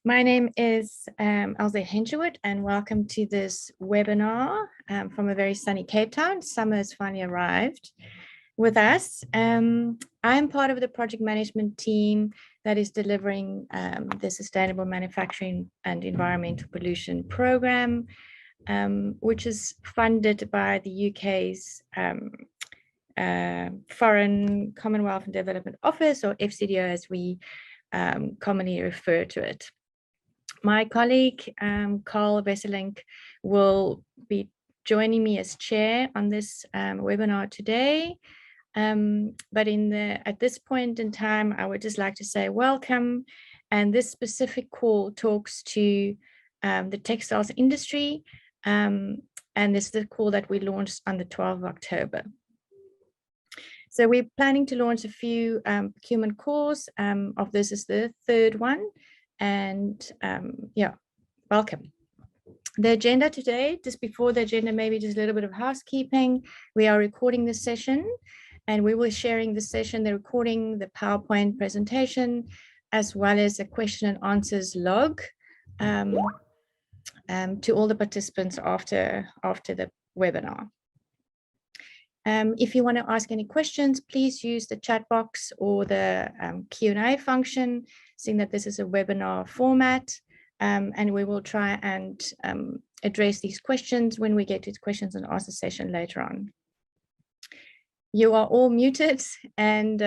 My name is Elze Hensherwood, and welcome to this webinar from a very sunny Cape Town. Summer has finally arrived with us. I'm part of the project management team that is delivering the Sustainable Manufacturing and Environmental Pollution Program, which is funded by the UK's Foreign Commonwealth and Development Office, or FCDO as we commonly refer to it. My colleague, Carl Wesselink, will be joining me as chair on this webinar today. But at this point in time, I would just like to say welcome. And this specific call talks to the textiles industry. And this is the call that we launched on the 12th of October. So we're planning to launch a few procurement calls. Of this is the third one. And yeah, welcome. The agenda today, just before the agenda, maybe just a little bit of housekeeping. We are recording this session, and we will be sharing the session, the recording, the PowerPoint presentation, as well as a question and answers log to all the participants after the webinar. If you want to ask any questions, please use the chat box or the Q&A function, seeing that this is a webinar format, and we will try and address these questions when we get to the questions and answer session later on. You are all muted, and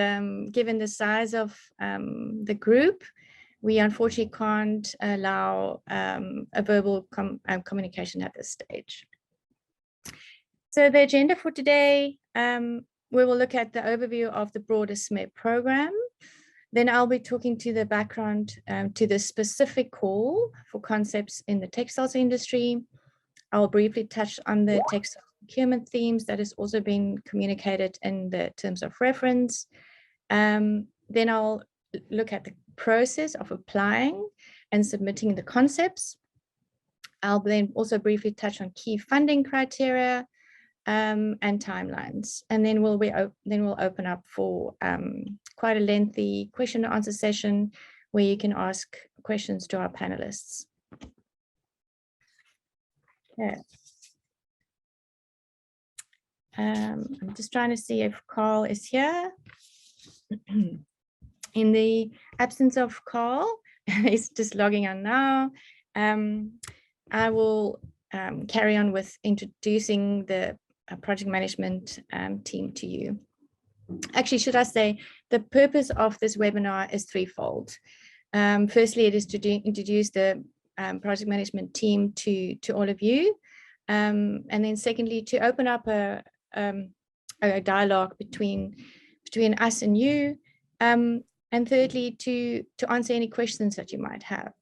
given the size of the group, we unfortunately can't allow a verbal communication at this stage. So the agenda for today, we will look at the overview of the broader SMEP program. Then I'll be talking to the background to the specific call for concepts in the textiles industry. I'll briefly touch on the textile procurement themes that has also been communicated in the terms of reference. Then I'll look at the process of applying and submitting the concepts. I'll then also briefly touch on key funding criteria and timelines, and then we'll open up for quite a lengthy question and answer session where you can ask questions to our panelists. Okay. I'm just trying to see if Carl is here. In the absence of Carl, he's just logging on now. I will carry on with introducing the project management team to you. Actually, should I say, the purpose of this webinar is threefold. Firstly, it is to introduce the project management team to all of you. And then secondly, to open up a dialogue between us and you. And thirdly, to answer any questions that you might have.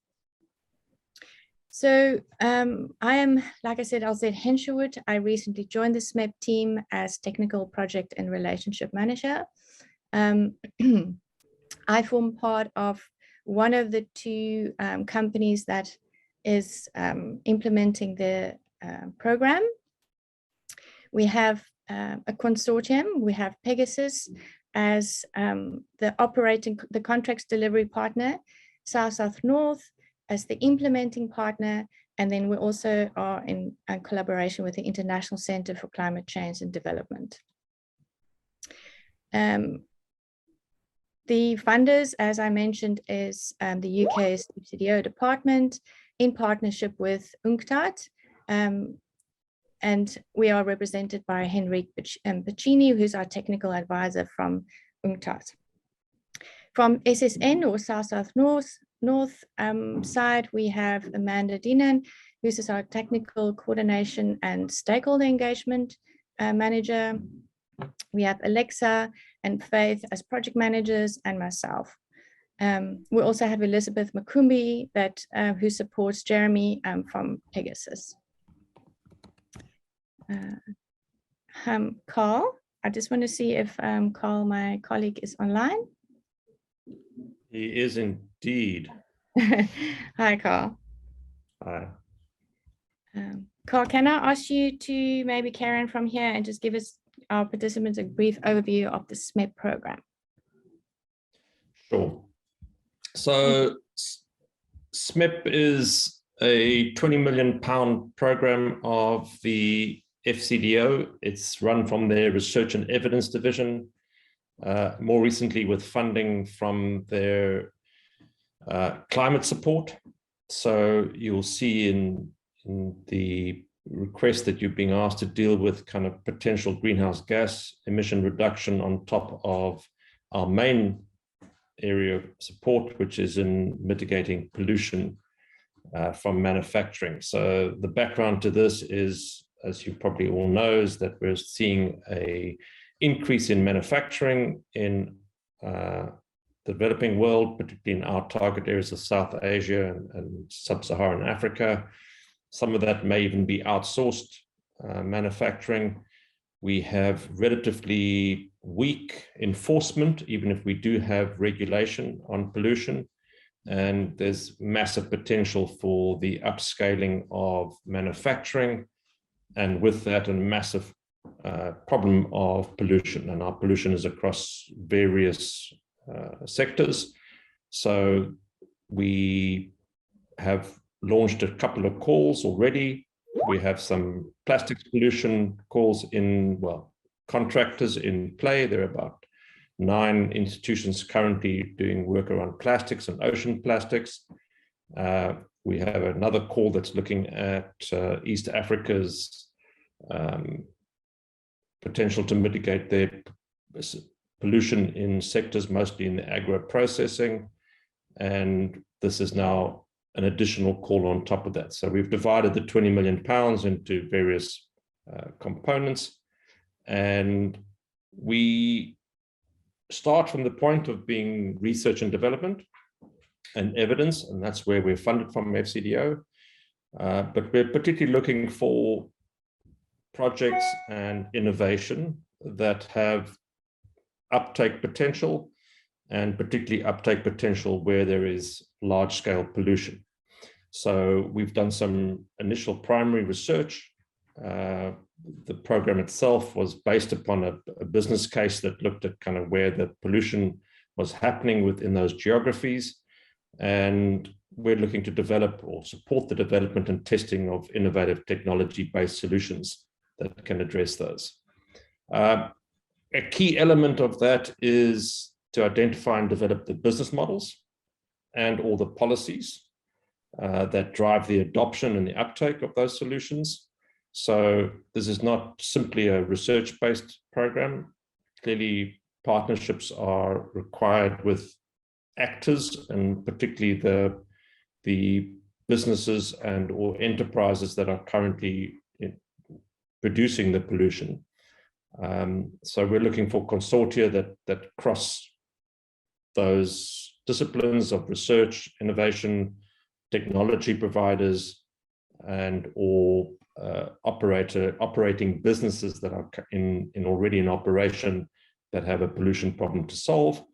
So I am, like I said, Elze Hensherwood. I recently joined the SMEP team as Technical Project and Relationship Manager. I form part of one of the two companies that is implementing the program. We have a consortium. We have Pegasus as the contracts delivery partner, South-South-North as the implementing partner, and then we also are in collaboration with the International Center for Climate Change and Development. The funders, as I mentioned, is the UK's SMEP department in partnership with UNCTAD, and we are represented by Henrik Pacini, who's our technical advisor from UNCTAD. From SSN, or South-South-North side, we have Amanda Dinan, who's our technical coordination and stakeholder engagement manager. We have Alexa and Faith as project managers, and myself. We also have Elizabeth Makumbi who supports Jeremy from Pegasus. Carl, I just want to see if Carl, my colleague, is online. He is indeed. Hi, Carl. Hi. Carl, can I ask you to maybe carry on from here and just give us, our participants, a brief overview of the SMEP program? Sure. So SMEP is a £20 million program of the FCDO. It's run from their Research and Evidence Division, more recently with funding from their climate support. So you'll see in the request that you're being asked to deal with kind of potential greenhouse gas emission reduction on top of our main area of support, which is in mitigating pollution from manufacturing. So the background to this is, as you probably all know, is that we're seeing an increase in manufacturing in the developing world, particularly in our target areas of South Asia and sub-Saharan Africa. Some of that may even be outsourced manufacturing. We have relatively weak enforcement, even if we do have regulation on pollution. And there's massive potential for the upscaling of manufacturing, and with that, a massive problem of pollution. And our pollution is across various sectors. So we have launched a couple of calls already. We have some plastics pollution calls in, well, contractors in play. There are about 9 institutions currently doing work around plastics and ocean plastics. We have another call that's looking at East Africa's potential to mitigate their pollution in sectors, mostly in the agro-processing. And this is now an additional call on top of that. So we've divided the £20 million into various components. And we start from the point of being research and development and evidence, and that's where we're funded from FCDO. But we're particularly looking for projects and innovation that have uptake potential, and particularly uptake potential where there is large-scale pollution. So we've done some initial primary research. The program itself was based upon a business case that looked at kind of where the pollution was happening within those geographies. And we're looking to develop or support the development and testing of innovative technology-based solutions that can address those. A key element of that is to identify and develop the business models and all the policies that drive the adoption and the uptake of those solutions. So this is not simply a research-based program. Clearly, partnerships are required with actors, and particularly the businesses and or enterprises that are currently producing the pollution. So we're looking for consortia that cross those disciplines of research, innovation, technology providers, and all operating businesses that are already in operation that have a pollution problem to solve.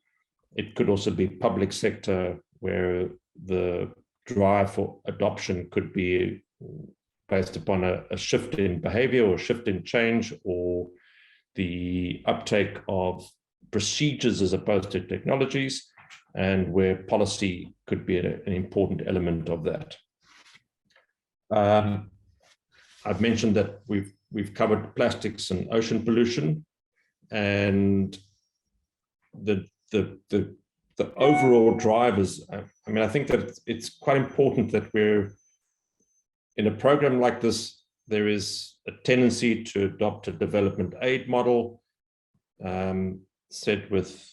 It could also be public sector, where the drive for adoption could be based upon a shift in behavior or shift in change, or the uptake of procedures as opposed to technologies, and where policy could be an important element of that. I've mentioned that we've covered plastics and ocean pollution, and the overall drivers. I mean, I think that it's quite important that we're in a program like this. There is a tendency to adopt a development aid model, said with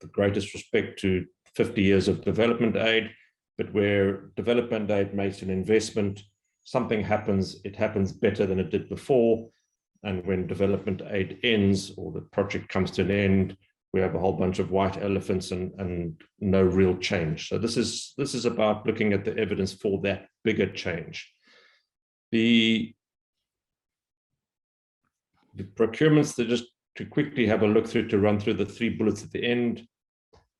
the greatest respect to 50 years of development aid, but where development aid makes an investment, something happens, it happens better than it did before. And when development aid ends or the project comes to an end, we have a whole bunch of white elephants and no real change. So this is about looking at the evidence for that bigger change. The procurements, that just to quickly have a look through, to run through the 3 bullets at the end.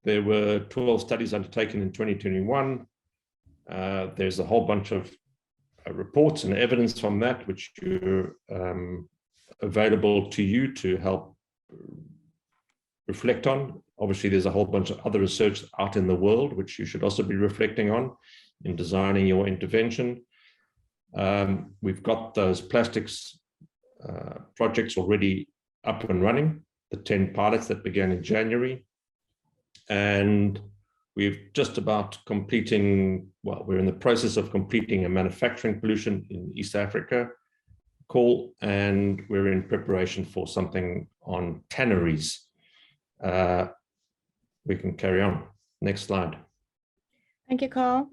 There were 12 studies undertaken in 2021. There's a whole bunch of reports and evidence from that, which are available to you to help reflect on. Obviously, there's a whole bunch of other research out in the world, which you should also be reflecting on in designing your intervention. We've got those plastics projects already up and running, the 10 pilots that began in January. And we're just about completing, well, we're in the process of completing a manufacturing pollution in East Africa call, and we're in preparation for something on tanneries. We can carry on. Next slide. Thank you, Carl.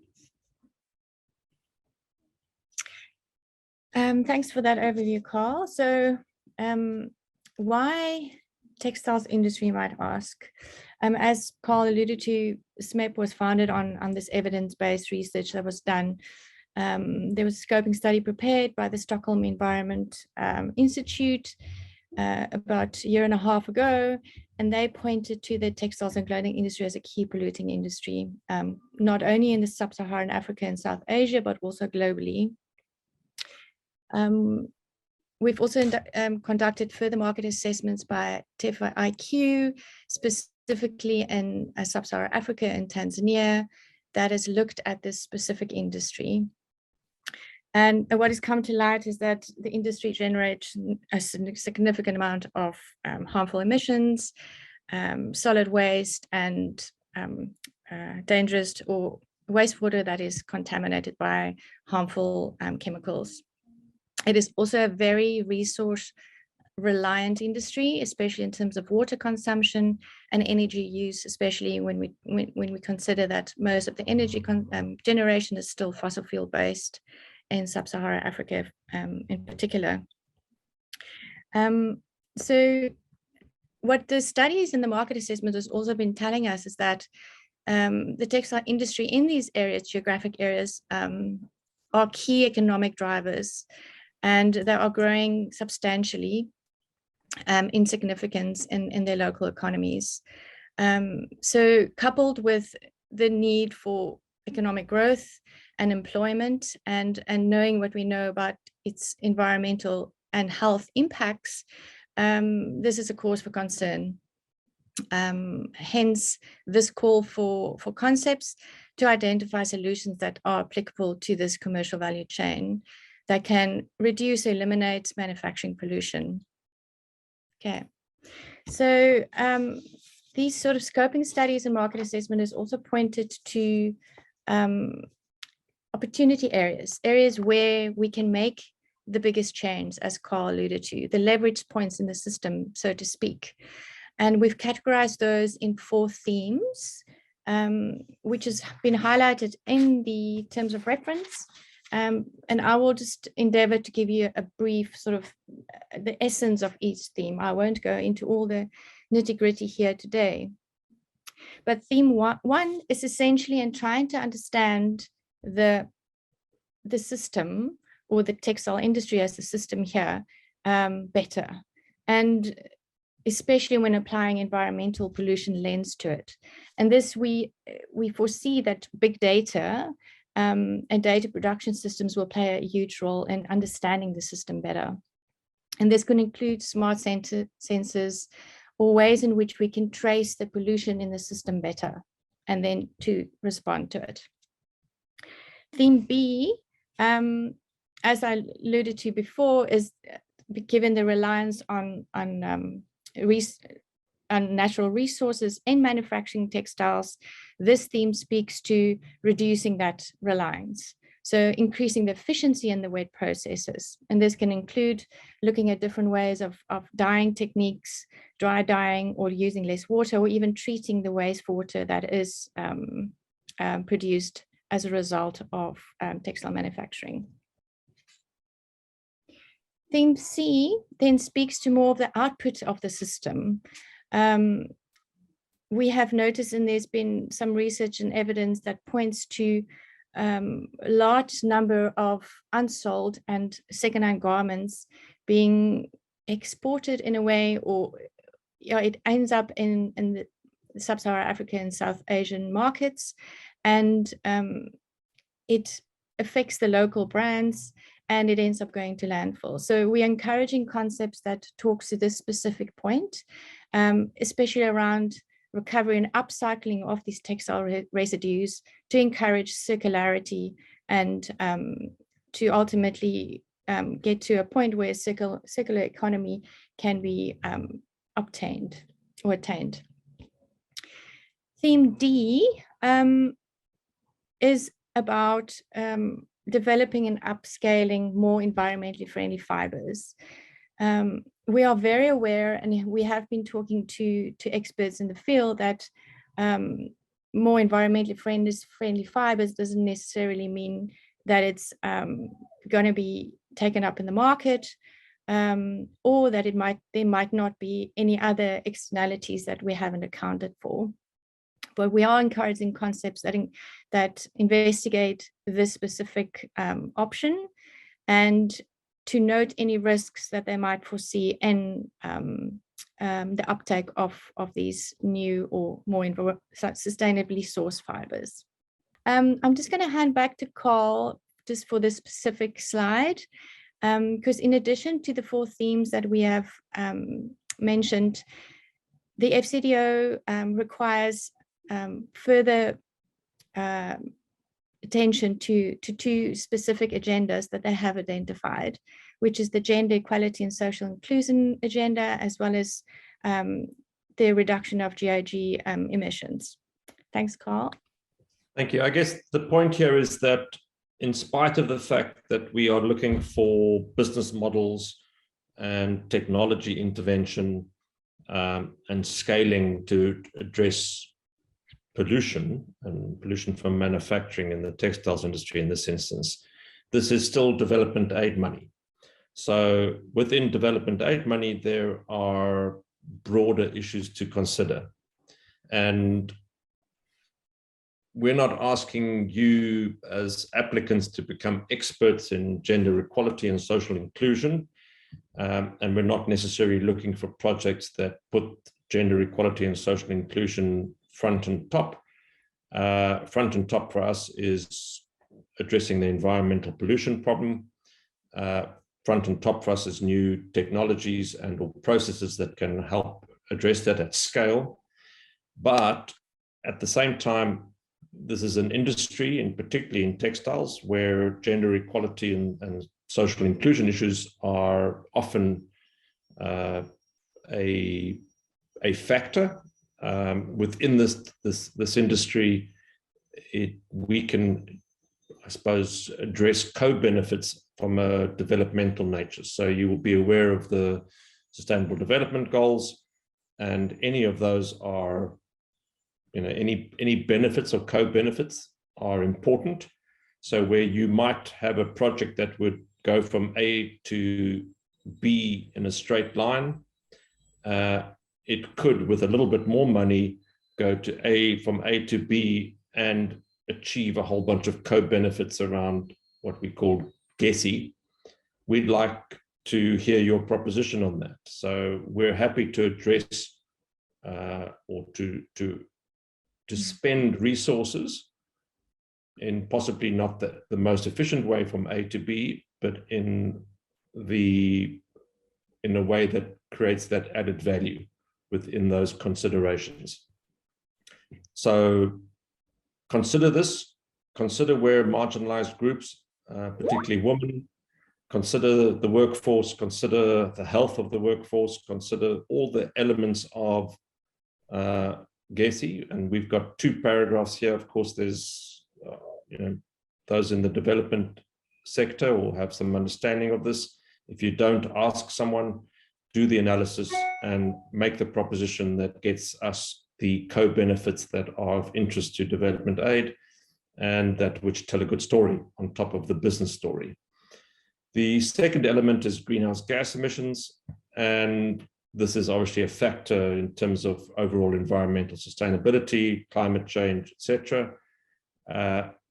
Thanks for that overview, Carl. So why textiles industry, you might ask? As Carl alluded to, SMEP was founded on this evidence-based research that was done. There was a scoping study prepared by the Stockholm Environment Institute about a year and a half ago, and they pointed to the textiles and clothing industry as a key polluting industry, not only in the sub-Saharan Africa and South Asia, but also globally. We've also conducted further market assessments by TEFA IQ, specifically in sub-Saharan Africa and Tanzania, that has looked at this specific industry. And what has come to light is that the industry generates a significant amount of harmful emissions, solid waste, and dangerous or wastewater that is contaminated by harmful chemicals. It is also a very resource reliant industry, especially in terms of water consumption and energy use, especially when we consider that most of the energy generation is still fossil fuel based in sub-Saharan Africa in particular. So what the studies and the market assessment has also been telling us is that the textile industry in these areas, geographic areas, are key economic drivers, and they are growing substantially in significance in their local economies. So coupled with the need for economic growth and employment, and knowing what we know about its environmental and health impacts, this is a cause for concern. Hence this call for concepts to identify solutions that are applicable to this commercial value chain that can reduce or eliminate manufacturing pollution. Okay, so these sort of scoping studies and market assessment has also pointed to opportunity areas where we can make the biggest change, as Carl alluded to, the leverage points in the system, so to speak. And we've categorized those in 4 themes, which has been highlighted in the terms of reference. And I will just endeavor to give you a brief sort of the essence of each theme. I won't go into all the nitty-gritty here today. But theme one is essentially in trying to understand the system, or the textile industry as a system here, better. And especially when applying environmental pollution lens to it. And this we foresee that big data and data production systems will play a huge role in understanding the system better. And this can include smart sensors or ways in which we can trace the pollution in the system better, and then to respond to it. Theme B, as I alluded to before, is given the reliance on natural resources in manufacturing textiles, this theme speaks to reducing that reliance. So increasing the efficiency in the wet processes. And this can include looking at different ways of dyeing techniques, dry dyeing, or using less water, or even treating the wastewater that is produced as a result of textile manufacturing. Theme C then speaks to more of the output of the system. We have noticed, and there's been some research and evidence that points to a large number of unsold and secondhand garments being exported in a way, or it ends up in the sub-Saharan African and South Asian markets, and it affects the local brands, and it ends up going to landfill. So we're encouraging concepts that talks to this specific point, especially around recovery and upcycling of these textile residues to encourage circularity and to ultimately get to a point where circular economy can be obtained or attained. Theme D is about developing and upscaling more environmentally friendly fibers. We are very aware, and we have been talking to experts in the field, that more environmentally friendly fibers doesn't necessarily mean that it's going to be taken up in the market, or that there might not be any other externalities that we haven't accounted for. But we are encouraging concepts that investigate this specific option, and to note any risks that they might foresee in the uptake of these new or more sustainably sourced fibers. I'm just going to hand back to Carl just for this specific slide, because in addition to the 4 themes that we have mentioned, the FCDO requires further attention to 2 specific agendas that they have identified, which is the gender equality and social inclusion agenda, as well as the reduction of GHG emissions. Thanks, Carl. Thank you. I guess the point here is that in spite of the fact that we are looking for business models and technology intervention and scaling to address pollution and pollution from manufacturing in the textiles industry in this instance, this is still development aid money. So within development aid money, there are broader issues to consider. And we're not asking you as applicants to become experts in gender equality and social inclusion. And we're not necessarily looking for projects that put gender equality and social inclusion front and top. Front and top for us is addressing the environmental pollution problem. Front and top for us is new technologies and or processes that can help address that at scale. But at the same time, this is an industry, and particularly in textiles, where gender equality and social inclusion issues are often a factor. Within this industry, we can, I suppose, address co-benefits from a developmental nature. So you will be aware of the Sustainable Development Goals, and any of those are, any benefits or co-benefits are important. So where you might have a project that would go from A to B in a straight line, it could, with a little bit more money, go from A to B and achieve a whole bunch of co-benefits around what we call GESI. We'd like to hear your proposition on that. So we're happy to address or to spend resources in possibly not the most efficient way from A to B, but in a way that creates that added value within those considerations. So consider this, consider where marginalized groups, particularly women, consider the workforce, consider the health of the workforce, consider all the elements of GESI. And we've got 2 paragraphs here. Of course, there's those in the development sector will have some understanding of this. If you don't, ask someone, do the analysis and make the proposition that gets us the co-benefits that are of interest to development aid and that which tell a good story on top of the business story. The second element is greenhouse gas emissions, and this is obviously a factor in terms of overall environmental sustainability, climate change, etc.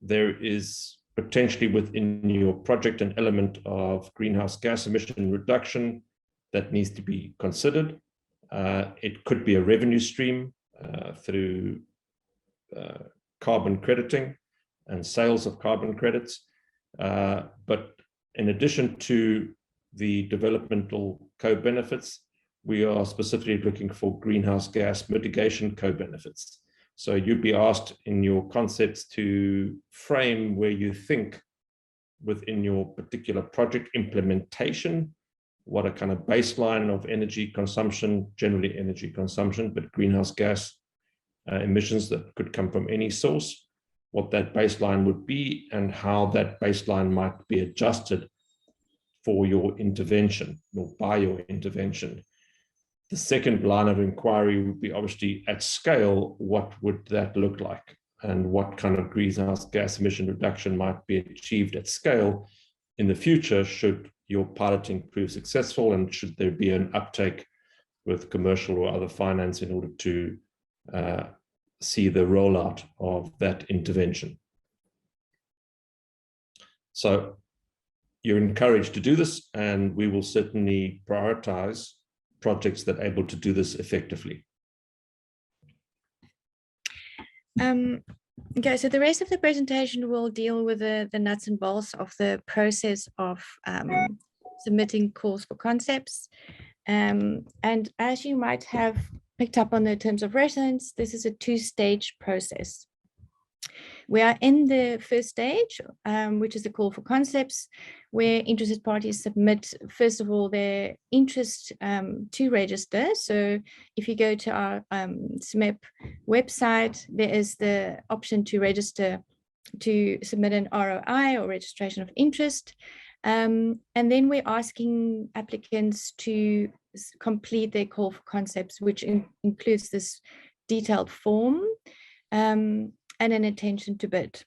There is potentially within your project an element of greenhouse gas emission reduction that needs to be considered. It could be a revenue stream through carbon crediting and sales of carbon credits. But in addition to the developmental co-benefits, we are specifically looking for greenhouse gas mitigation co-benefits. So you'd be asked in your concepts to frame where you think within your particular project implementation, what a kind of baseline of energy consumption, generally energy consumption, but greenhouse gas emissions that could come from any source, what that baseline would be and how that baseline might be adjusted for your intervention or by your intervention. The second line of inquiry would be obviously at scale, what would that look like? And what kind of greenhouse gas emission reduction might be achieved at scale in the future should your piloting prove successful, and should there be an uptake with commercial or other finance in order to see the rollout of that intervention. So you're encouraged to do this, and we will certainly prioritize projects that are able to do this effectively. Okay, so the rest of the presentation will deal with the nuts and bolts of the process of submitting calls for concepts. And as you might have picked up on the terms of reference, this is a two-stage process. We are in the first stage, which is the call for concepts, where interested parties submit, first of all, their interest to register. So if you go to our SMEP website, there is the option to register to submit an ROI or registration of interest. And then we're asking applicants to complete their call for concepts, which includes this detailed form and an intention to bid.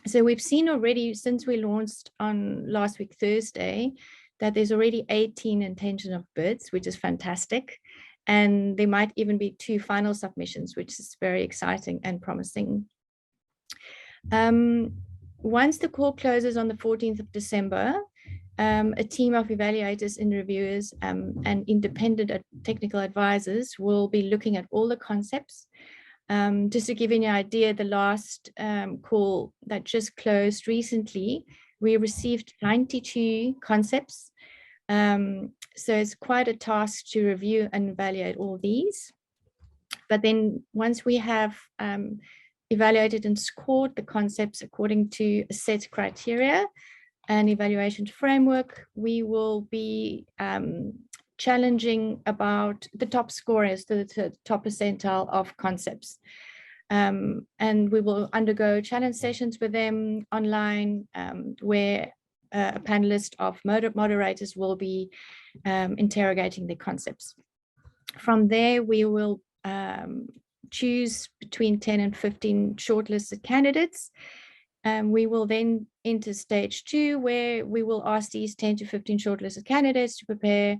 So we've seen already, since we launched on last week, Thursday, that there's already 18 intention of bids, which is fantastic. And there might even be 2 final submissions, which is very exciting and promising. Once the call closes on the 14th of December, a team of evaluators and reviewers and independent technical advisors will be looking at all the concepts. Just to give you an idea, the last call that just closed recently, we received 92 concepts. So it's quite a task to review and evaluate all these. But then once we have evaluated and scored the concepts according to a set criteria and evaluation framework, we will be challenging about the top scorers, the top percentile of concepts. And we will undergo challenge sessions with them online, where a panelist of moderators will be interrogating the concepts. From there, we will choose between 10 and 15 shortlisted candidates. We will then enter stage 2, where we will ask these 10 to 15 shortlisted candidates to prepare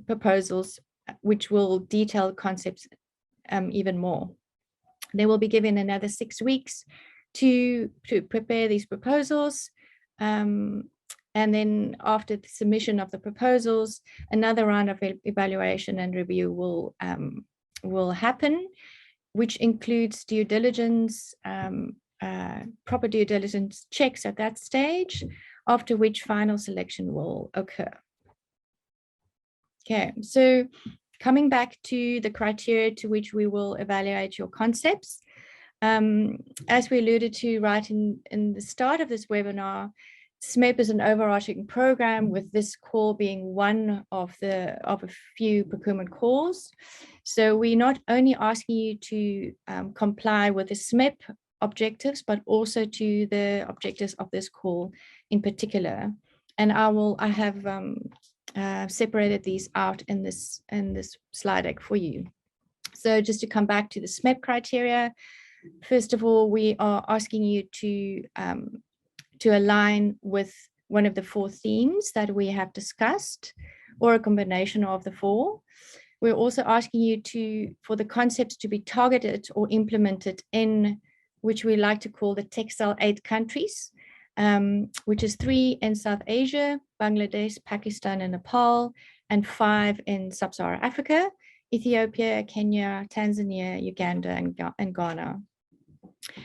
proposals, which will detail concepts even more. They will be given another 6 weeks to prepare these proposals. And then after the submission of the proposals, another round of evaluation and review will happen, which includes due diligence, proper due diligence checks at that stage, after which final selection will occur. Okay, so coming back to the criteria to which we will evaluate your concepts, as we alluded to right in the start of this webinar, SMEP is an overarching program, with this call being one of a few procurement calls. So we're not only asking you to comply with the SMEP objectives, but also to the objectives of this call in particular. And I have separated these out in this slide deck for you. So just to come back to the SMEP criteria, first of all, we are asking you to align with one of the 4 themes that we have discussed, or a combination of the 4. We're also asking you for the concepts to be targeted or implemented in, which we like to call the textile 8 countries, which is 3 in South Asia, Bangladesh, Pakistan, and Nepal, and 5 in Sub-Saharan Africa, Ethiopia, Kenya, Tanzania, Uganda, and Ghana.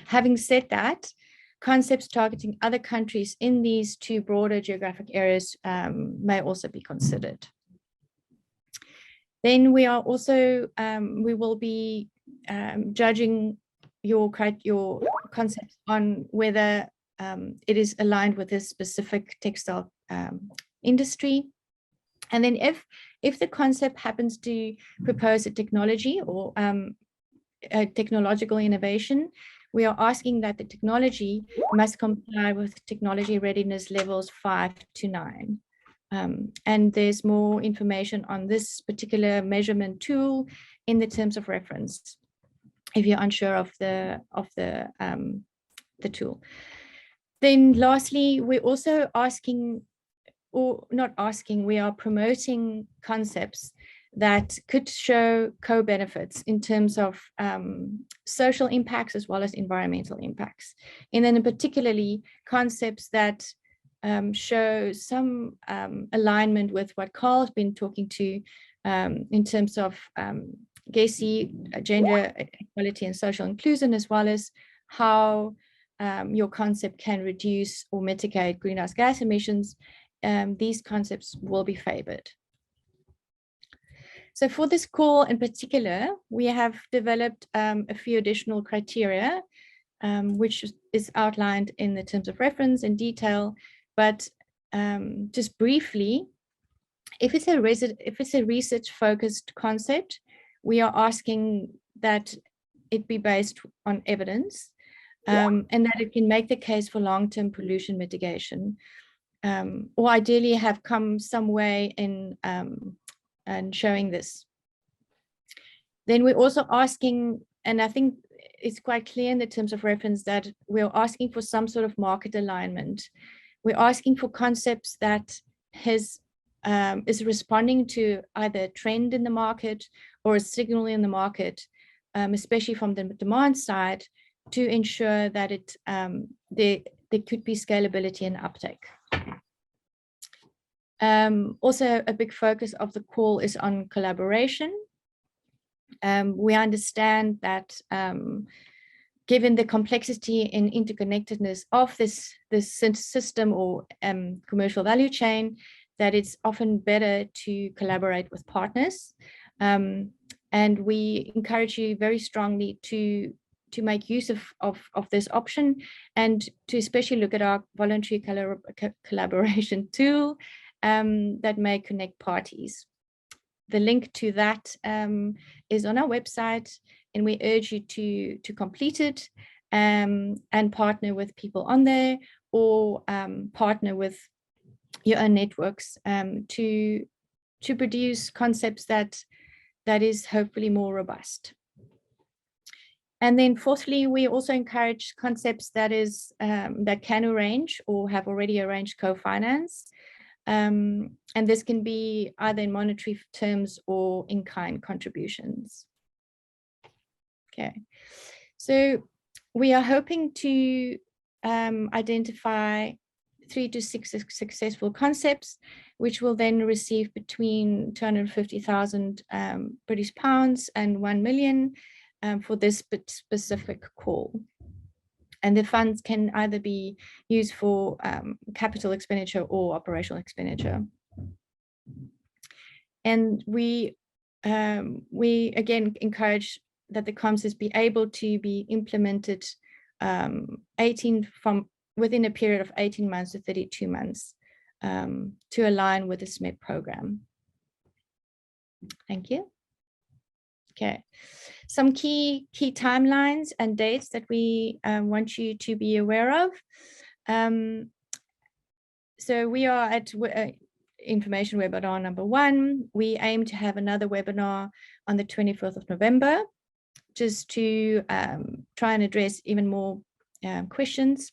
Having said that, concepts targeting other countries in these 2 broader geographic areas may also be considered. Then we are also, we will be judging your concepts on whether it is aligned with a specific textile industry. And then if the concept happens to propose a technology or a technological innovation, we are asking that the technology must comply with technology readiness levels 5 to 9. And there's more information on this particular measurement tool in the terms of reference, if you're unsure of the tool. Then lastly, we're also asking, or not asking, we are promoting concepts that could show co-benefits in terms of social impacts as well as environmental impacts. And then particularly concepts that show some alignment with what Carl has been talking to in terms of GESI, gender equality and social inclusion, as well as how your concept can reduce or mitigate greenhouse gas emissions. These concepts will be favored. So for this call in particular, we have developed a few additional criteria, which is outlined in the terms of reference in detail. But just briefly, if it's a research-focused concept, we are asking that it be based on evidence and that it can make the case for long-term pollution mitigation, or ideally have come some way in showing this. Then we're also asking, and I think it's quite clear in the terms of reference that we're asking for some sort of market alignment. We're asking for concepts that is responding to either a trend in the market or a signal in the market, especially from the demand side, to ensure that there could be scalability and uptake. Also, a big focus of the call is on collaboration. We understand that given the complexity and interconnectedness of this system or commercial value chain, that it's often better to collaborate with partners. And we encourage you very strongly to make use of this option, and to especially look at our voluntary collaboration tool that may connect parties. The link to that is on our website, and we urge you to complete it and partner with people on there, or partner with your own networks to produce concepts that is hopefully more robust. And then fourthly, we also encourage concepts that can arrange or have already arranged co-finance. And this can be either in monetary terms or in-kind contributions. Okay, so we are hoping to identify 3 to 6 successful concepts, which will then receive between 250,000 British pounds and 1 million for this specific call. And the funds can either be used for capital expenditure or operational expenditure. And we again encourage that the concepts be able to be implemented within a period of 18 months to 32 months to align with the SMEP program. Thank you. Okay, some key timelines and dates that we want you to be aware of. So we are at information webinar number 1. We aim to have another webinar on the 24th of November, just to try and address even more questions.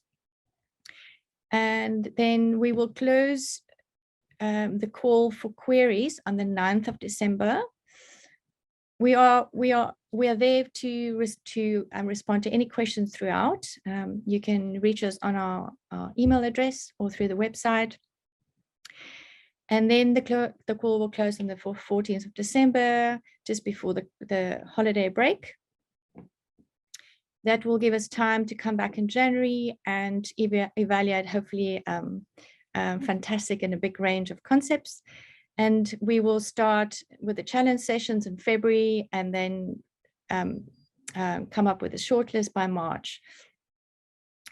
And then we will close the call for queries on the 9th of December. We are there to respond to any questions throughout. You can reach us on our email address or through the website. And then the call will close on the 14th of December, just before the holiday break. That will give us time to come back in January and evaluate hopefully fantastic and a big range of concepts. And we will start with the challenge sessions in February, and then come up with a shortlist by March.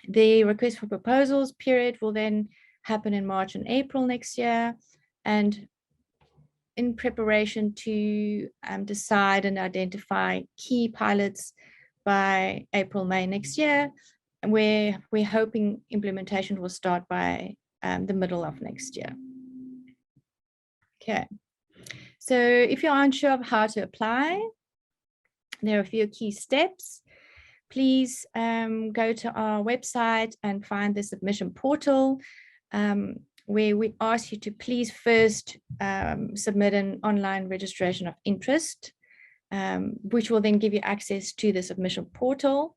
The request for proposals period will then happen in March and April next year, and in preparation to decide and identify key pilots by April, May next year, where we're hoping implementation will start by the middle of next year. Okay, so if you're unsure of how to apply, there are a few key steps. Please go to our website and find the submission portal, where we ask you to please first submit an online registration of interest, which will then give you access to the submission portal.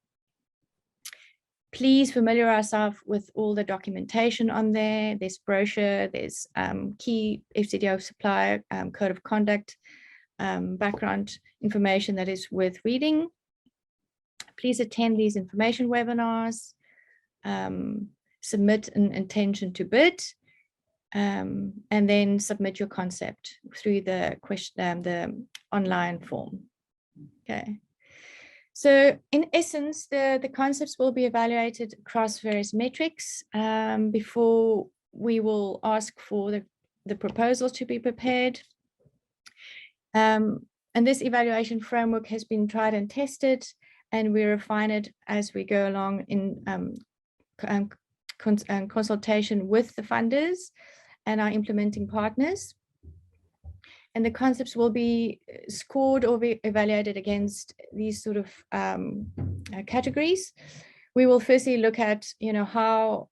Please familiarize yourself with all the documentation on there. There's brochure, there's key FCDO supplier code of conduct, background information that is worth reading. Please attend these information webinars, submit an intention to bid, and then submit your concept through the online form. Okay. So in essence, the concepts will be evaluated across various metrics before we will ask for the proposals to be prepared. And this evaluation framework has been tried and tested, and we refine it as we go along in consultation with the funders and our implementing partners. And the concepts will be scored or be evaluated against these sort of categories. We will firstly look at, how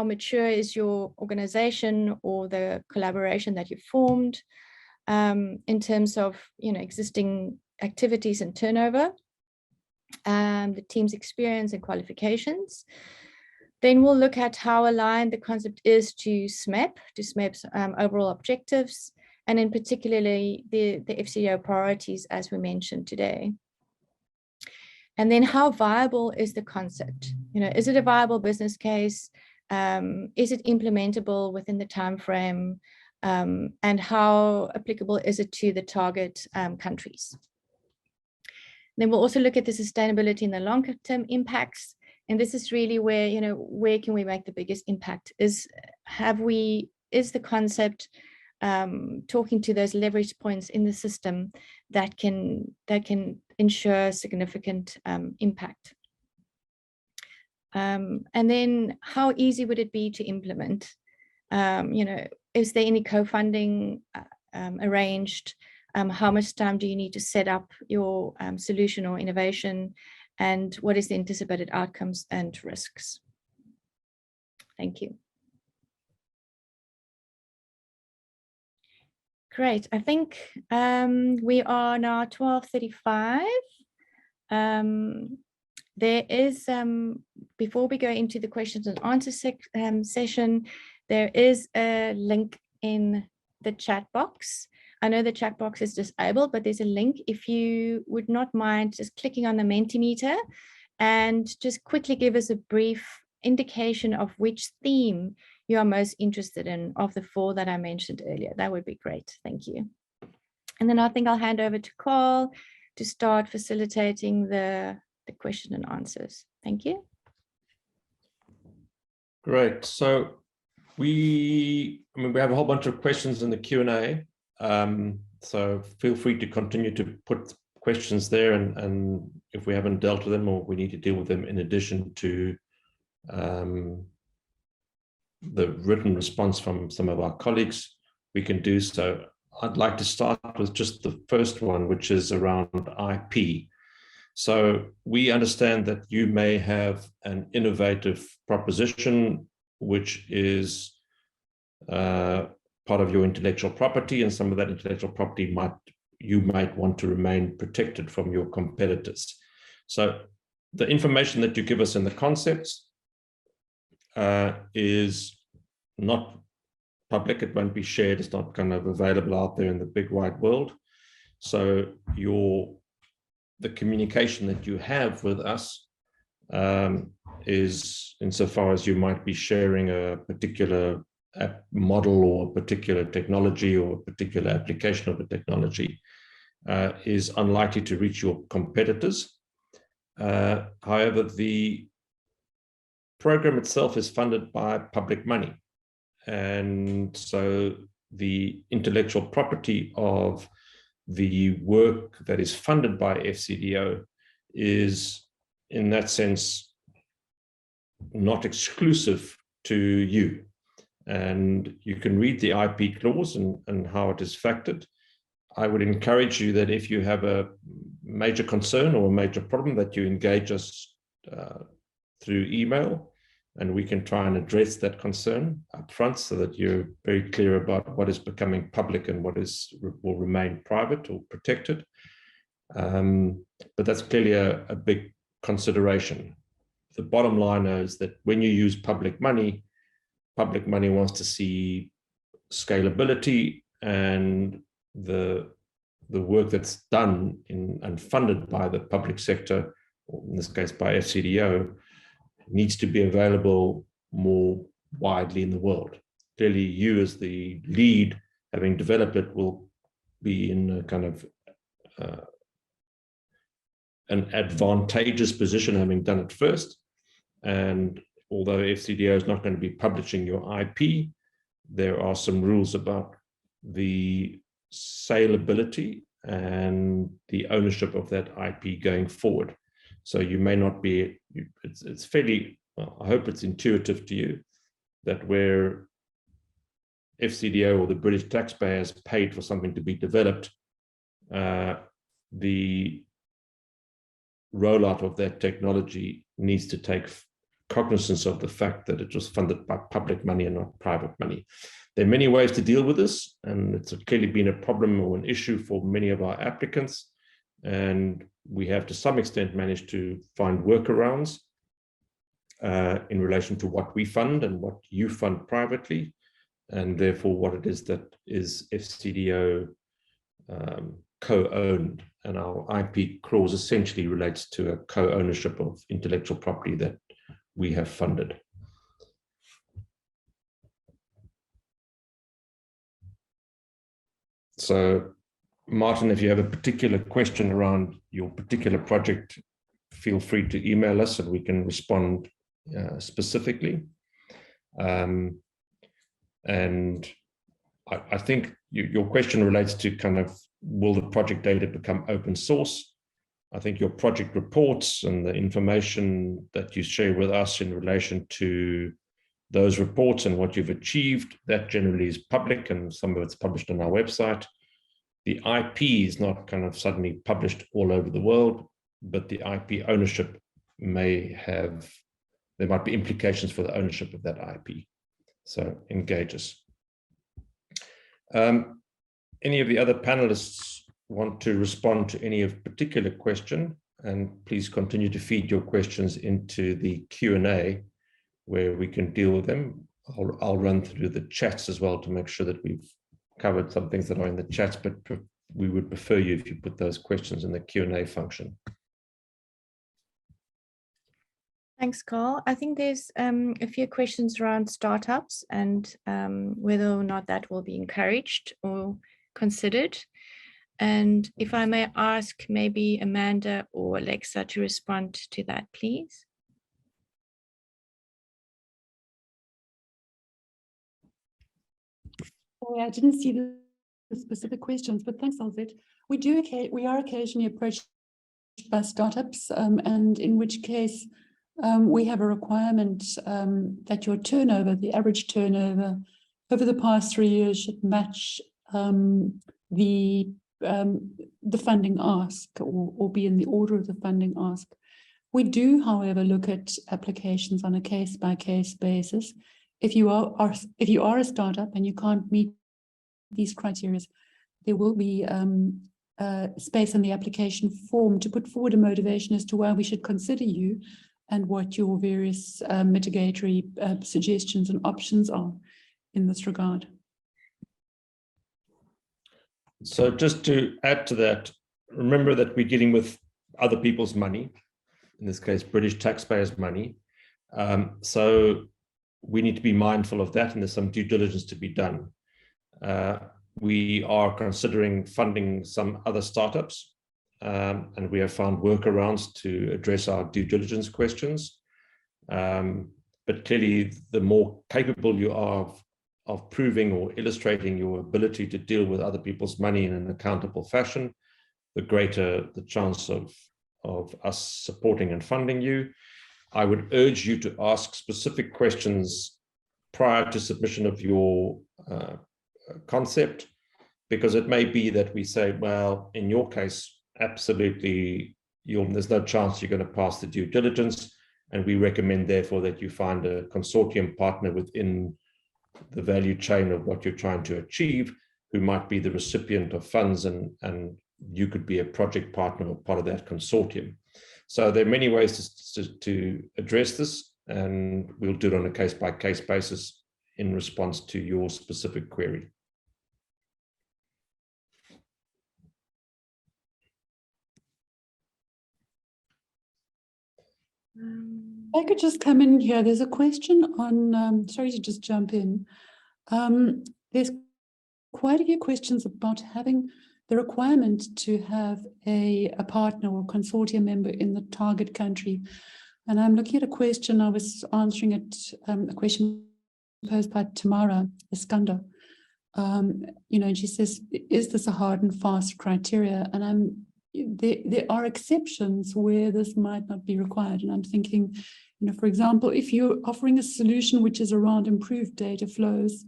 mature is your organization or the collaboration that you formed in terms of, existing activities and turnover, the team's experience and qualifications. Then we'll look at how aligned the concept is to SMEP's overall objectives, and in particularly the FCDO priorities, as we mentioned today. And then how viable is the concept? Is it a viable business case? Is it implementable within the time frame? And how applicable is it to the target countries? Then we'll also look at the sustainability and the longer-term impacts. And this is really where, where can we make the biggest impact? Is the concept talking to those leverage points in the system that can ensure significant impact? And then how easy would it be to implement? Is there any co-funding arranged? How much time do you need to set up your solution or innovation? And what is the anticipated outcomes and risks? Thank you. Great. I think we are now 12:35. There is, before we go into the questions and answer session, there is a link in the chat box. I know the chat box is disabled, but there's a link. If you would not mind just clicking on the Mentimeter and just quickly give us a brief indication of which theme you are most interested in of the 4 that I mentioned earlier, that would be great. Thank you. And then I think I'll hand over to Carl to start facilitating the question and answers. Thank you. Great. So we have a whole bunch of questions in the Q&A. So feel free to continue to put questions there, and if we haven't dealt with them or we need to deal with them in addition to the written response from some of our colleagues, we can do so. I'd like to start with just the first one, which is around IP. So we understand that you may have an innovative proposition, which is part of your intellectual property, and some of that intellectual property you might want to remain protected from your competitors. So the information that you give us in the concepts is not public. It won't be shared. It's not kind of available out there in the big wide world. So the communication that you have with us is insofar as you might be sharing a particular model or a particular technology or a particular application of a technology is unlikely to reach your competitors. However, the program itself is funded by public money. And so the intellectual property of the work that is funded by FCDO is, in that sense, not exclusive to you. And you can read the IP clause and how it is factored. I would encourage you that if you have a major concern or a major problem, that you engage us through email, and we can try and address that concern up front so that you're very clear about what is becoming public and what will remain private or protected. But that's clearly a big consideration. The bottom line is that when you use public money wants to see scalability, and the work that's done and funded by the public sector, or in this case by FCDO, needs to be available more widely in the world. Clearly, you as the lead, having developed it, will be in a kind of an advantageous position, having done it first. And although FCDO is not going to be publishing your IP, there are some rules about the saleability and the ownership of that IP going forward. So you may not be, it's fairly, well, I hope it's intuitive to you that where FCDO or the British taxpayer has paid for something to be developed, the rollout of that technology needs to take cognizance of the fact that it was funded by public money and not private money. There are many ways to deal with this, and it's clearly been a problem or an issue for many of our applicants. And we have to some extent managed to find workarounds in relation to what we fund and what you fund privately, and therefore what it is that is FCDO co-owned. And our IP clause essentially relates to a co-ownership of intellectual property that we have funded. So, Martin, if you have a particular question around your particular project, feel free to email us and we can respond specifically. And I think your question relates to kind of, will the project data become open source? I think your project reports and the information that you share with us in relation to those reports and what you've achieved, that generally is public, and some of it's published on our website. The IP is not kind of suddenly published all over the world, but the IP ownership there might be implications for the ownership of that IP. So engage us. Any of the other panelists want to respond to any of particular question, and please continue to feed your questions into the Q&A where we can deal with them. I'll run through the chats as well to make sure that we've covered some things that are in the chats, but we would prefer you if you put those questions in the Q&A function. Thanks, Carl. I think there's a few questions around startups and whether or not that will be encouraged or considered. And if I may ask maybe Amanda or Alexa to respond to that, please. Oh, I didn't see the specific questions, but thanks, Alzette. We are occasionally approached by startups, and in which case we have a requirement that your turnover, the average turnover over the past 3 years, should match the funding ask, or be in the order of the funding ask. We do, however, look at applications on a case-by-case basis. If you are a startup and you can't meet these criteria, there will be space in the application form to put forward a motivation as to why we should consider you and what your various mitigatory suggestions and options are in this regard. So just to add to that, remember that we're dealing with other people's money, in this case, British taxpayers' money. So we need to be mindful of that, and there's some due diligence to be done. We are considering funding some other startups, and we have found workarounds to address our due diligence questions. But clearly, the more capable you are of proving or illustrating your ability to deal with other people's money in an accountable fashion, the greater the chance of us supporting and funding you. I would urge you to ask specific questions prior to submission of your concept, because it may be that we say, well, in your case, absolutely, there's no chance you're going to pass the due diligence, and we recommend, therefore, that you find a consortium partner within the value chain of what you're trying to achieve, who might be the recipient of funds, and you could be a project partner or part of that consortium. So there are many ways to address this, and we'll do it on a case-by-case basis in response to your specific query. I could just come in here. There's a question on, sorry to just jump in. There's quite a few questions about having the requirement to have a partner or consortium member in the target country. And I'm looking at a question, I was answering it, a question posed by Tamara Iskander. And she says, is this a hard and fast criteria? And there are exceptions where this might not be required. And I'm thinking, for example, if you're offering a solution which is around improved data flows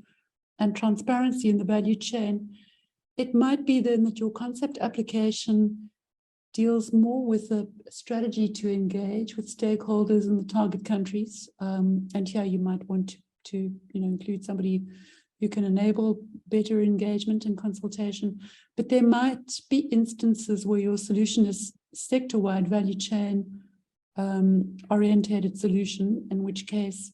and transparency in the value chain, it might be then that your concept application deals more with a strategy to engage with stakeholders in the target countries. And here you might want to include somebody who can enable better engagement and consultation. But there might be instances where your solution is sector-wide value chain orientated solution, in which case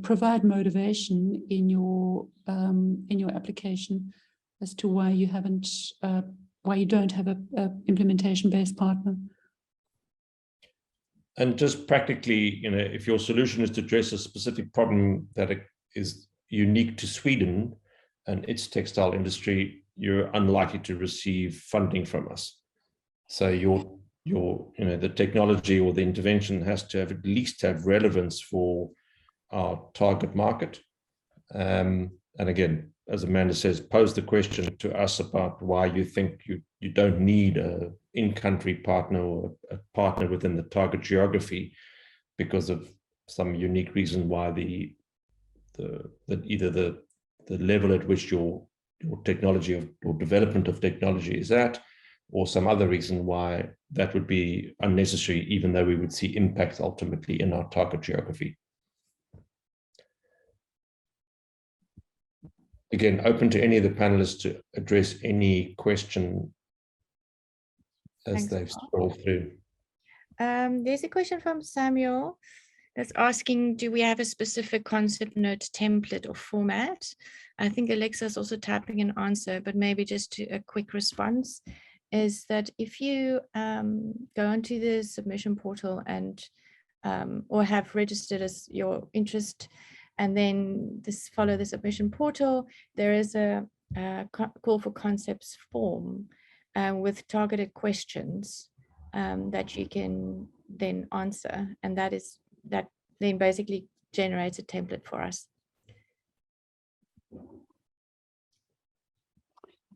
provide motivation in your application as to why you don't have a implementation-based partner. And just practically, if your solution is to address a specific problem that is unique to Sweden and its textile industry, you're unlikely to receive funding from us. So the technology or the intervention has to have at least have relevance for our target market. And again, as Amanda says, pose the question to us about why you think you don't need an in-country partner or a partner within the target geography because of some unique reason why either the level at which your technology or development of technology is at, or some other reason why that would be unnecessary, even though we would see impact ultimately in our target geography. Again, open to any of the panelists to address any question as they've scrolled through. There's a question from Samuel that's asking, do we have a specific concept note template or format? I think Alexa is also typing an answer, but maybe just a quick response is that if you go onto the submission portal and or have registered as your interest, and then follow the submission portal, there is a call for concepts form with targeted questions that you can then answer, and that then basically generates a template for us.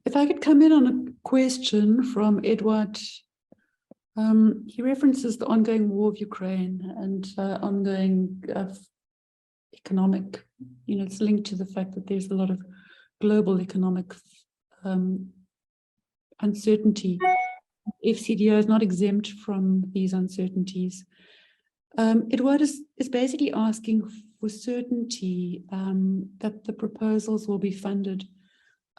If I could come in on a question from Edward. He references the ongoing war of Ukraine and ongoing economic, it's linked to the fact that there's a lot of global economic uncertainty. FCDO is not exempt from these uncertainties. Edward is basically asking for certainty that the proposals will be funded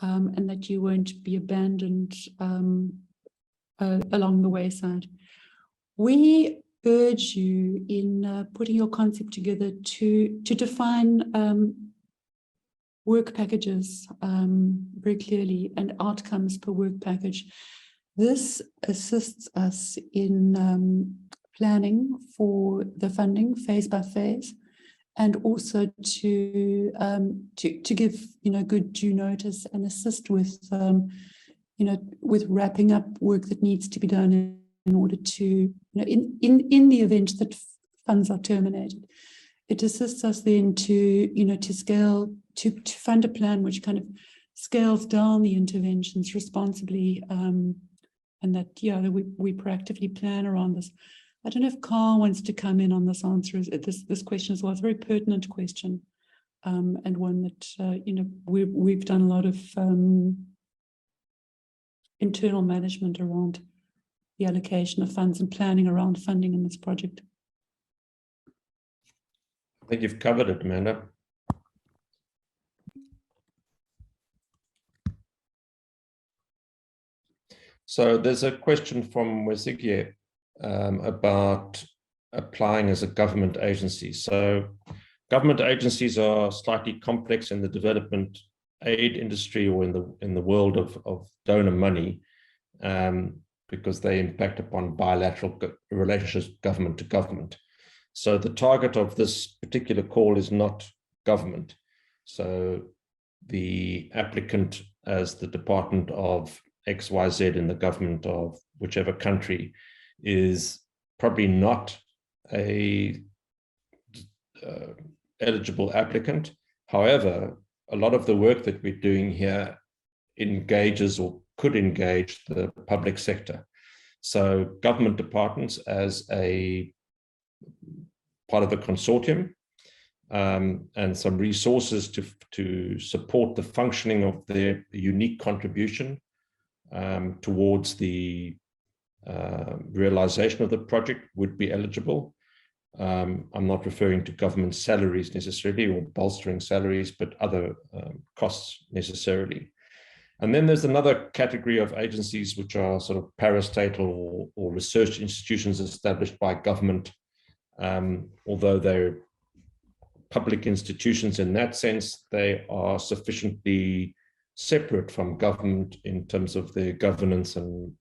and that you won't be abandoned along the wayside. We urge you in putting your concept together to define work packages very clearly and outcomes per work package. This assists us in planning for the funding phase by phase and also to give, good due notice and assist with, with wrapping up work that needs to be done in order to, in the event that funds are terminated. It assists us then to, to scale, to fund a plan which kind of scales down the interventions responsibly, and that, we proactively plan around this. I don't know if Carl wants to come in on this answer. This question as well. It's a very pertinent question, and one that, we've done a lot of internal management around the allocation of funds and planning around funding in this project. I think you've covered it, Amanda. So there's a question from Wesigie about applying as a government agency. So government agencies are slightly complex in the development aid industry or in the world of donor money, because they impact upon bilateral relationships government to government. So the target of this particular call is not government. So the applicant as the Department of XYZ in the government of whichever country is probably not a eligible applicant. However, a lot of the work that we're doing here engages or could engage the public sector. So government departments as a part of the consortium, and some resources to support the functioning of their unique contribution towards the realization of the project would be eligible. I'm not referring to government salaries necessarily or bolstering salaries, but other costs necessarily. And then there's another category of agencies which are sort of parastatal or research institutions established by government, although they're public institutions in that sense, they are sufficiently separate from government in terms of their governance and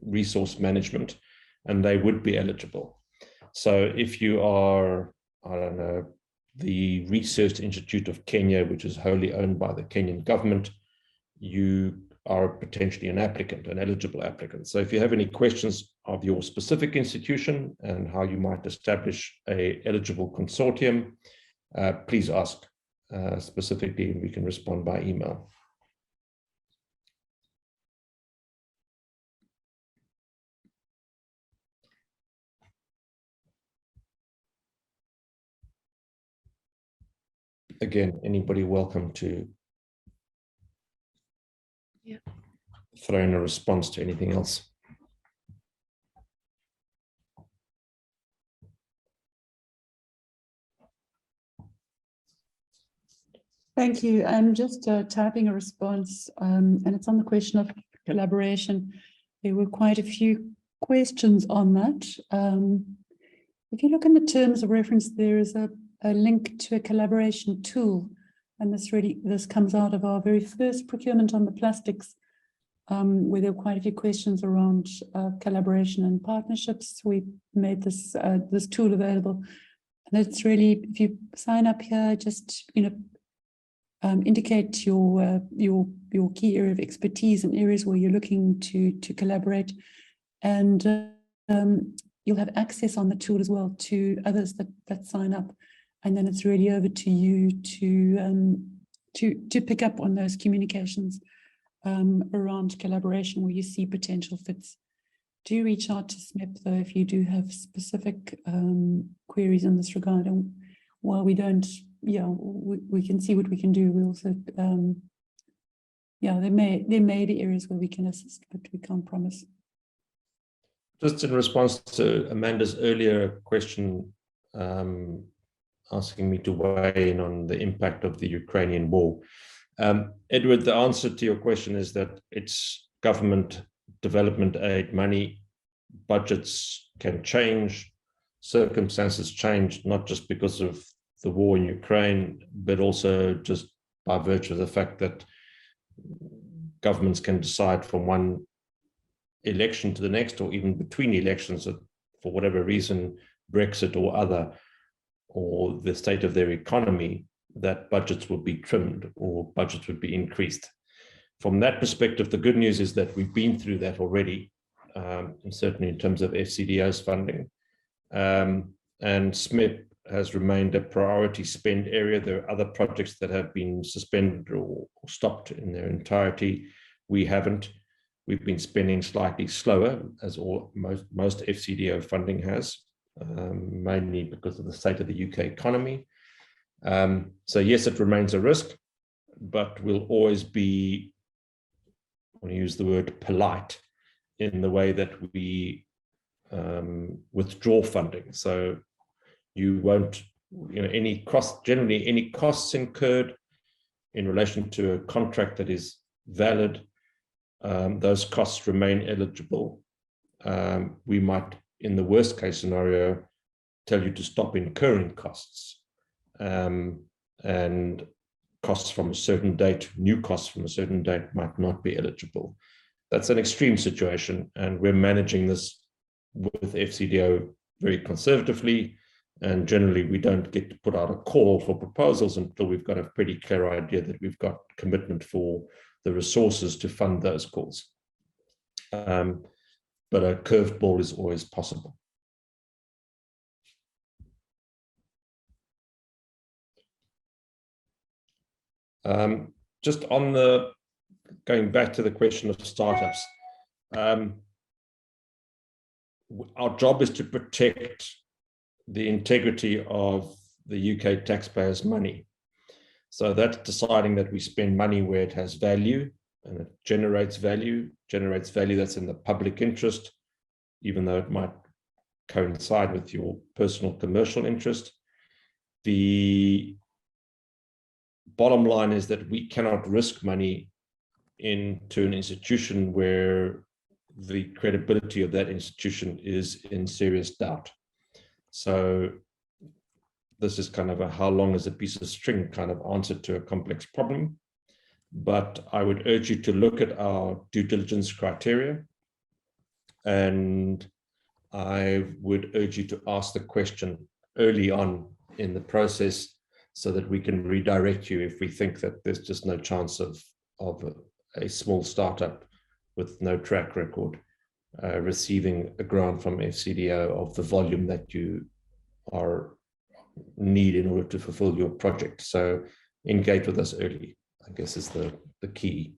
resource management, and they would be eligible. So if you are, I don't know, the Research Institute of Kenya, which is wholly owned by the Kenyan government, you are potentially an applicant, an eligible applicant. So if you have any questions of your specific institution and how you might establish an eligible consortium, please ask specifically, and we can respond by email. Again, anybody welcome to throw in a response to anything else. Thank you. I'm just typing a response, and it's on the question of collaboration. There were quite a few questions on that. If you look in the terms of reference, there is a link to a collaboration tool, and this comes out of our very first procurement on the plastics, where there were quite a few questions around collaboration and partnerships. We made this this tool available, and it's really, if you sign up here, just indicate your key area of expertise and areas where you're looking to collaborate, and you'll have access on the tool as well to others that sign up, and then it's really over to you to pick up on those communications around collaboration where you see potential fits. Do reach out to SMEP though if you do have specific queries in this regard, and while we don't, we can see what we can do. We also, there may be areas where we can assist, but we can't promise. Just in response to Amanda's earlier question, asking me to weigh in on the impact of the Ukrainian war. Edward, the answer to your question is that it's government development aid money. Budgets can change, circumstances change, not just because of the war in Ukraine, but also just by virtue of the fact that governments can decide from one election to the next, or even between elections, for whatever reason, Brexit or other, or the state of their economy, that budgets would be trimmed or budgets would be increased. From that perspective, the good news is that we've been through that already, and certainly in terms of FCDO's funding. And SMEP has remained a priority spend area. There are other projects that have been suspended or stopped in their entirety. We haven't. We've been spending slightly slower, as most FCDO funding has, mainly because of the state of the UK economy. So yes, it remains a risk, but we'll always be, I want to use the word polite, in the way that we withdraw funding. So you won't, generally any costs incurred in relation to a contract that is valid, those costs remain eligible. We might, in the worst case scenario, tell you to stop incurring costs, and costs from a certain date, new costs from a certain date might not be eligible. That's an extreme situation, and we're managing this with FCDO very conservatively, and generally we don't get to put out a call for proposals until we've got a pretty clear idea that we've got commitment for the resources to fund those calls. But a curved ball is always possible. Just on going back to the question of startups, our job is to protect the integrity of the UK taxpayers' money. So that's deciding that we spend money where it has value and it generates value that's in the public interest, even though it might coincide with your personal commercial interest. The bottom line is that we cannot risk money into an institution where the credibility of that institution is in serious doubt. So this is kind of a how long is a piece of string kind of answer to a complex problem. But I would urge you to look at our due diligence criteria, and I would urge you to ask the question early on in the process so that we can redirect you if we think that there's just no chance of a small startup with no track record receiving a grant from FCDO of the volume that you need in order to fulfill your project. So engage with us early, I guess, is the key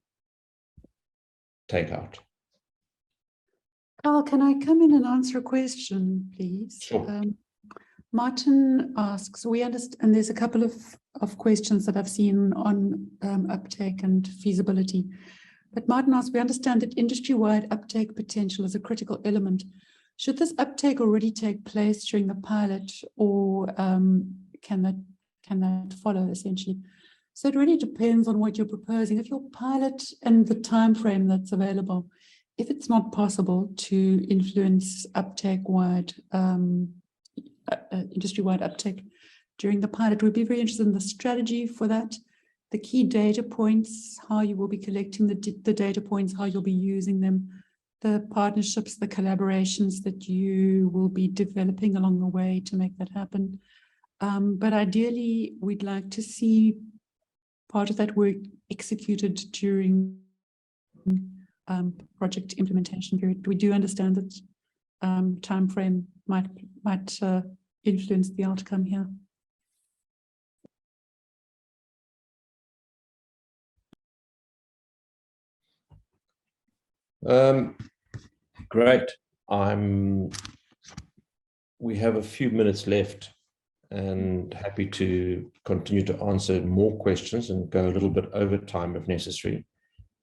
takeout. Carl, can I come in and answer a question, please? Sure. Martin asks, we understand, and there's a couple of questions that I've seen on uptake and feasibility. But Martin asks, we understand that industry-wide uptake potential is a critical element. Should this uptake already take place during the pilot, or can that follow, essentially? So it really depends on what you're proposing. If your pilot and the time frame that's available, if it's not possible to influence uptake-wide, industry-wide uptake during the pilot, we'd be very interested in the strategy for that, the key data points, how you will be collecting the data points, how you'll be using them, the partnerships, the collaborations that you will be developing along the way to make that happen. But ideally, we'd like to see part of that work executed during project implementation period. We do understand that time frame might influence the outcome here. Great. We have a few minutes left, and happy to continue to answer more questions and go a little bit over time if necessary.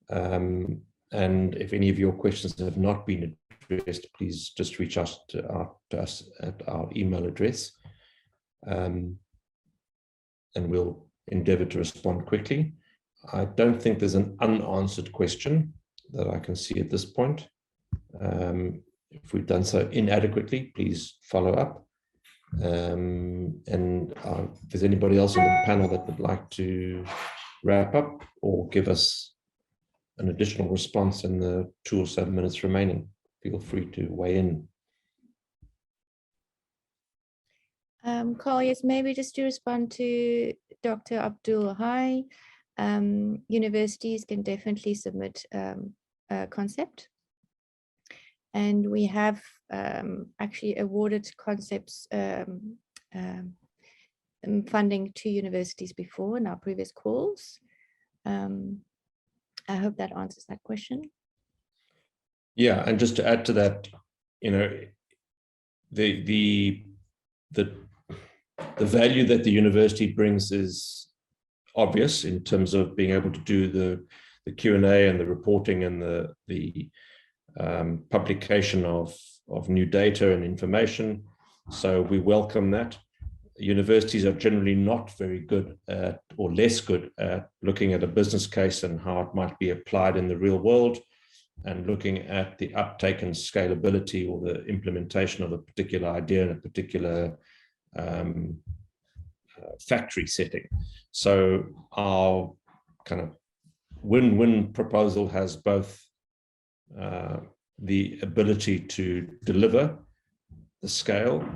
And if any of your questions have not been addressed, please just reach out to us at our email address, and we'll endeavor to respond quickly. I don't think there's an unanswered question that I can see at this point. If we've done so inadequately, please follow up. And if there's anybody else on the panel that would like to wrap up or give us an additional response in the 2 or 7 minutes remaining, feel free to weigh in. Carl, yes, maybe just to respond to Dr. Abdul. Hi. Universities can definitely submit a concept. And we have actually awarded concepts funding to universities before in our previous calls. I hope that answers that question. Yeah, and just to add to that, you know, the value that the university brings is obvious in terms of being able to do the Q&A and the reporting and the publication of new data and information. So we welcome that. Universities are generally not very good at, or less good at, looking at a business case and how it might be applied in the real world, and looking at the uptake and scalability or the implementation of a particular idea in a particular factory setting. So our kind of win-win proposal has both the ability to deliver the scale,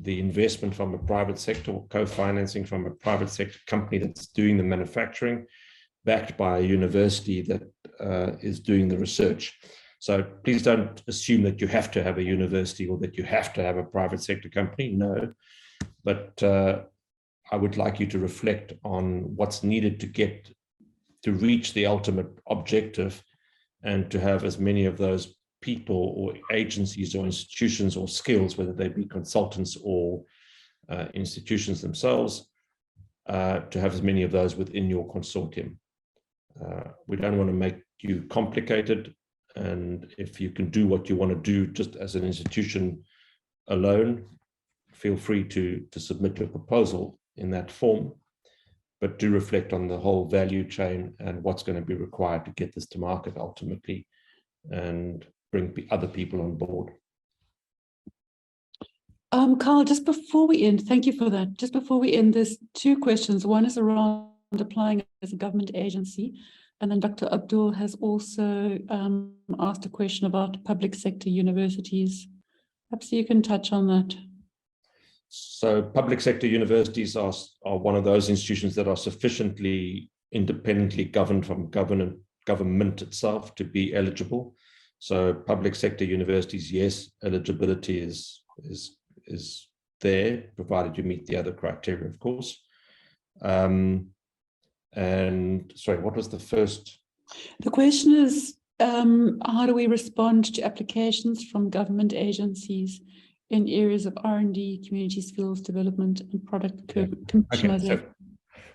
the investment from a private sector or co-financing from a private sector company that's doing the manufacturing, backed by a university that is doing the research. So please don't assume that you have to have a university or that you have to have a private sector company. No, but I would like you to reflect on what's needed to reach the ultimate objective, and to have as many of those people or agencies or institutions or skills, whether they be consultants or institutions themselves, to have as many of those within your consortium. We don't want to make you complicated, and if you can do what you want to do just as an institution alone, feel free to submit your proposal in that form, but do reflect on the whole value chain and what's going to be required to get this to market ultimately, and bring other people on board. Carl, just before we end, thank you for that. Just before we end, there's two questions. One is around applying as a government agency, and then Dr. Abdul has also asked a question about public sector universities. Perhaps you can touch on that. So public sector universities are one of those institutions that are sufficiently independently governed from government itself to be eligible. So public sector universities, yes, eligibility is there, provided you meet the other criteria, of course. And sorry, what was the first? The question is, how do we respond to applications from government agencies in areas of R&D, community skills development, and product commercialization? Okay, so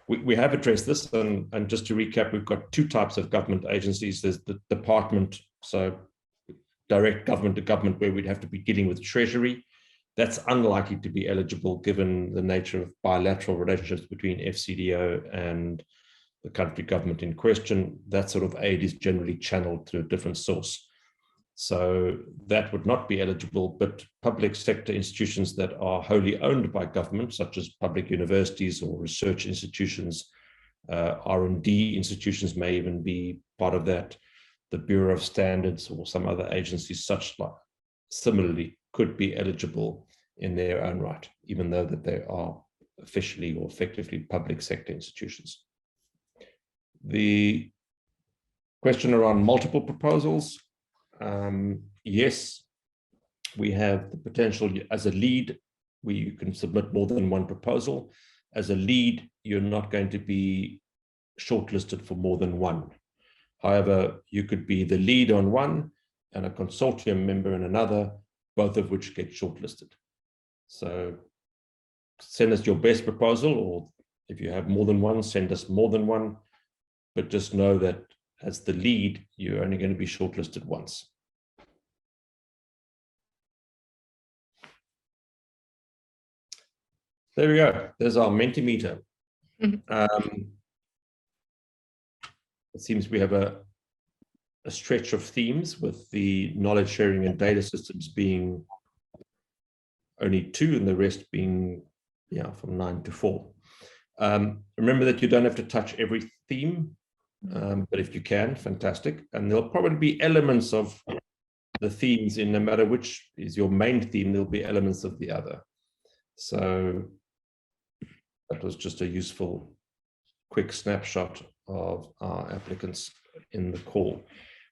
we have addressed this, and just to recap, we've got two types of government agencies. There's the department, so direct government to government, where we'd have to be dealing with Treasury. That's unlikely to be eligible given the nature of bilateral relationships between FCDO and the country government in question. That sort of aid is generally channeled through a different source. So that would not be eligible, but public sector institutions that are wholly owned by government, such as public universities or research institutions, R&D institutions may even be part of that. The Bureau of Standards or some other agencies such like similarly could be eligible in their own right, even though that they are officially or effectively public sector institutions. The question around multiple proposals, yes, we have the potential as a lead, where you can submit more than one proposal. As a lead, you're not going to be shortlisted for more than one. However, you could be the lead on one and a consortium member in another, both of which get shortlisted. So send us your best proposal, or if you have more than one, send us more than one, but just know that as the lead, you're only going to be shortlisted once. There we go. There's our Mentimeter. It seems we have a stretch of themes, with the knowledge sharing and data systems being only 2 and the rest being from 9 to 4. Remember that you don't have to touch every theme, but if you can, fantastic. And there'll probably be elements of the themes in, no matter which is your main theme, there'll be elements of the other. So that was just a useful, quick snapshot of our applicants in the call.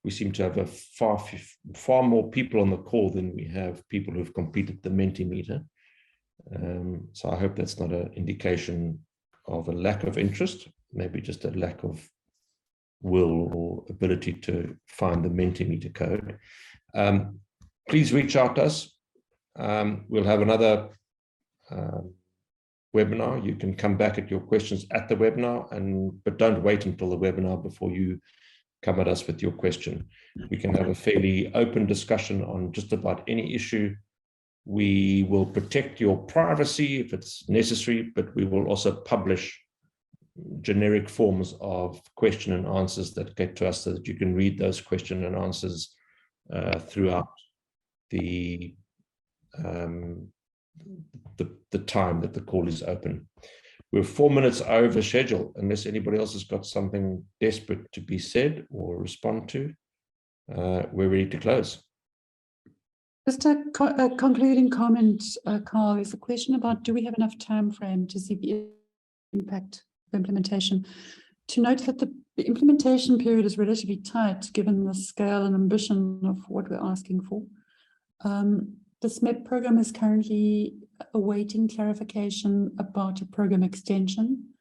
We seem to have a far more people on the call than we have people who've completed the Mentimeter. So I hope that's not an indication of a lack of interest, maybe just a lack of will or ability to find the Mentimeter code. Please reach out to us. We'll have another webinar. You can come back at your questions at the webinar, but don't wait until the webinar before you come at us with your question. We can have a fairly open discussion on just about any issue. We will protect your privacy if it's necessary, but we will also publish generic forms of question and answers that get to us so that you can read those question and answers throughout the time that the call is open. We're 4 minutes over schedule, unless anybody else has got something desperate to be said or respond to. We're ready to close. Just a concluding comment, Carl, is a question about, do we have enough time frame to see the impact of implementation? To note that the implementation period is relatively tight, given the scale and ambition of what we're asking for. The SMEP program is currently awaiting clarification about a program extension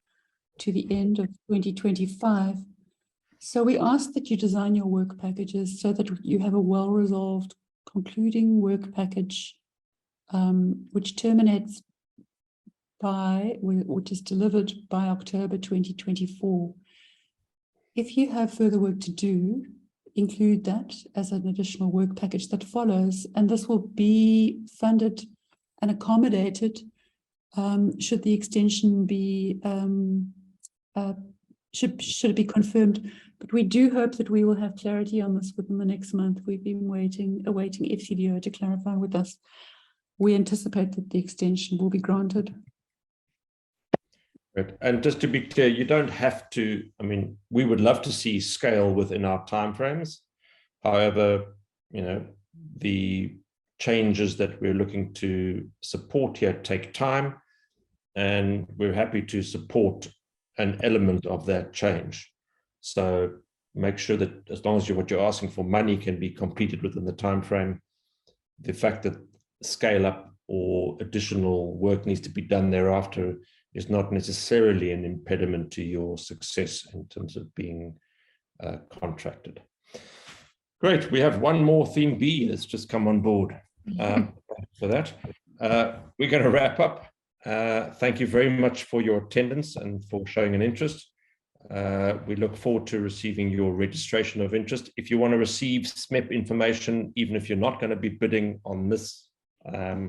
to the end of 2025. So we ask that you design your work packages so that you have a well-resolved concluding work package, which terminates which is delivered by October 2024. If you have further work to do, include that as an additional work package that follows, and this will be funded and accommodated should the extension be should it be confirmed. But we do hope that we will have clarity on this within the next month. We've been awaiting FCDO to clarify with us. We anticipate that the extension will be granted. Right. And just to be clear, you don't have to, I mean, we would love to see scale within our timeframes. However, you know, the changes that we're looking to support here take time, and we're happy to support an element of that change. So make sure that as long as what you're asking for money can be completed within the time frame, the fact that scale up or additional work needs to be done thereafter is not necessarily an impediment to your success in terms of being contracted. Great, we have one more theme B that's just come on board for that. We're going to wrap up. Thank you very much for your attendance and for showing an interest. We look forward to receiving your registration of interest. If you want to receive SMEP information, even if you're not going to be bidding on this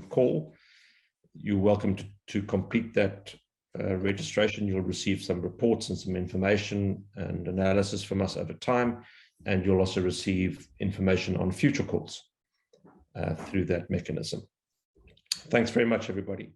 call, you're welcome to complete that registration. You'll receive some reports and some information and analysis from us over time, and you'll also receive information on future calls through that mechanism. Thanks very much, everybody.